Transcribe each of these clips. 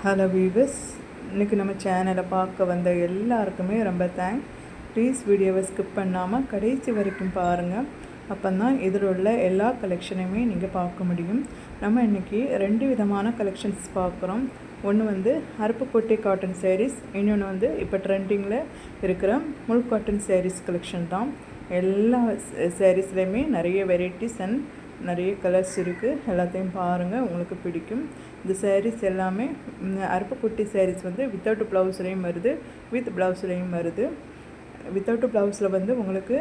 Hello viewers, இன்றைக்கி நம்ம சேனலை பார்க்க வந்த எல்லாருக்குமே ரொம்ப தேங்க்ஸ். ப்ளீஸ் வீடியோவை ஸ்கிப் பண்ணாமல் கடைசி வரைக்கும் பாருங்கள். அப்போ தான் இதில் உள்ள எல்லா கலெக்ஷனையுமே நீங்கள் பார்க்க முடியும். நம்ம இன்றைக்கி 2 விதமான கலெக்ஷன்ஸ் பார்க்குறோம். ஒன்று வந்து அருப்புக்கோட்டை காட்டன் சாரீஸ், இன்னொன்று வந்து இப்போ ட்ரெண்டிங்கில் இருக்கிற முல் காட்டன் சாரீஸ் கலெக்ஷன் தான். எல்லா சாரீஸ்லேயுமே நிறைய வெரைட்டிஸ் அண்ட் நிறைய கலர்ஸ் இருக்குது. எல்லாத்தையும் பாருங்கள், உங்களுக்கு பிடிக்கும். இந்த சாரீஸ் எல்லாமே அருப்புக்கோட்டை சாரீஸ் வந்து வித்தவுட் ப்ளவுஸ்லேயும் வருது, வித் ப்ளவுஸ்லேயும் வருது. வித்தவுட் ப்ளவுஸில் வந்து உங்களுக்கு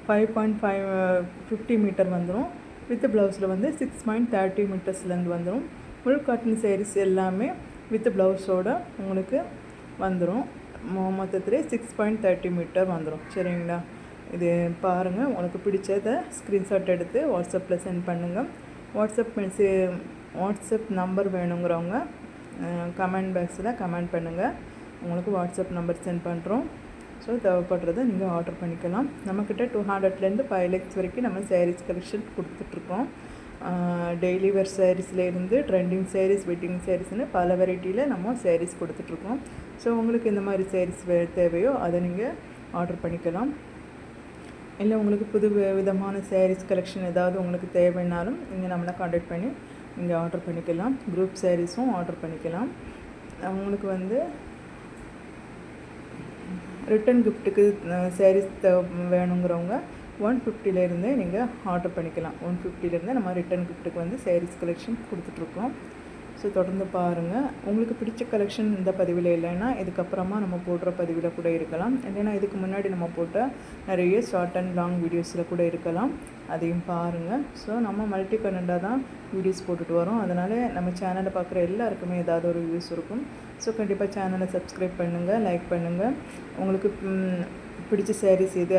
5.50 மீட்டர் வந்துடும். வித் ப்ளவுஸில் வந்து 6.30 மீட்டர்ஸ்லேருந்து வந்துடும். ஃபுல் காட்டன் சாரீஸ் எல்லாமே வித் ப்ளவுஸோட உங்களுக்கு வந்துடும். மொத்தத்தில் 6.30 மீட்டர் வந்துடும். சரிங்களா? இது பாருங்கள், உங்களுக்கு பிடிச்சதை ஸ்க்ரீன்ஷாட் எடுத்து வாட்ஸ்அப்பில் சென்ட் பண்ணுங்கள். வாட்ஸ்அப் நம்பர் வேணுங்கிறவங்க கமெண்ட் பாக்ஸில் கமெண்ட் பண்ணுங்கள். உங்களுக்கு வாட்ஸ்அப் நம்பர் சென்ட் பண்ணுறோம். ஸோ தேவைப்படுறதை நீங்கள் ஆர்டர் பண்ணிக்கலாம். நம்மக்கிட்ட 200லேருந்து 5 lakhs வரைக்கும் நம்ம சாரீஸ் கலெக்ஷன் கொடுத்துட்ருக்கோம். டெய்லி வேர் சாரீஸ்லேருந்து ட்ரெண்டிங் சாரீஸ், வெட்டிங் சாரீஸ்னு பல வெரைட்டியில் நம்ம சாரீஸ் கொடுத்துட்ருக்கோம். ஸோ உங்களுக்கு இந்த மாதிரி சாரீஸ் தேவையோ அதை நீங்கள் ஆர்டர் பண்ணிக்கலாம். இல்லை உங்களுக்கு புது விதமான சாரீஸ் கலெக்ஷன் ஏதாவது உங்களுக்கு தேவைன்னாலும் நீங்கள் நம்மளை காண்டாக்ட் பண்ணி நீங்கள் ஆர்டர் பண்ணிக்கலாம். குரூப் சாரீஸும் ஆர்டர் பண்ணிக்கலாம். உங்களுக்கு வந்து ரிட்டன் கிஃப்ட்டுக்கு சாரீஸ் வேணுங்கிறவங்க 150லேருந்தே நீங்கள் ஆர்டர் பண்ணிக்கலாம். 150லேருந்தே நம்ம ரிட்டன் கிஃப்ட்டுக்கு வந்து சாரீஸ் கலெக்ஷன் கொடுத்துட்ருக்கோம். ஸோ தொடர்ந்து பாருங்கள். உங்களுக்கு பிடிச்ச கலெக்ஷன் இந்த பதிவில் இல்லைன்னா இதுக்கப்புறமா நம்ம போடுற பதிவில் கூட இருக்கலாம். இல்லைன்னா இதுக்கு முன்னாடி நம்ம போட்ட நிறைய ஷார்ட் அண்ட் லாங் வீடியோஸில் கூட இருக்கலாம். அதையும் பாருங்கள். ஸோ நம்ம மல்டி கண்டென்ட்டாக தான் வீடியோஸ் போட்டுட்டு வரோம். அதனால் நம்ம சேனலை பார்க்குற எல்லாருக்குமே ஏதாவது ஒரு யூஸ் இருக்கும். ஸோ கண்டிப்பாக சேனலை சப்ஸ்கிரைப் பண்ணுங்கள், லைக் பண்ணுங்கள். உங்களுக்கு பிடிச்ச சாரீஸ் எது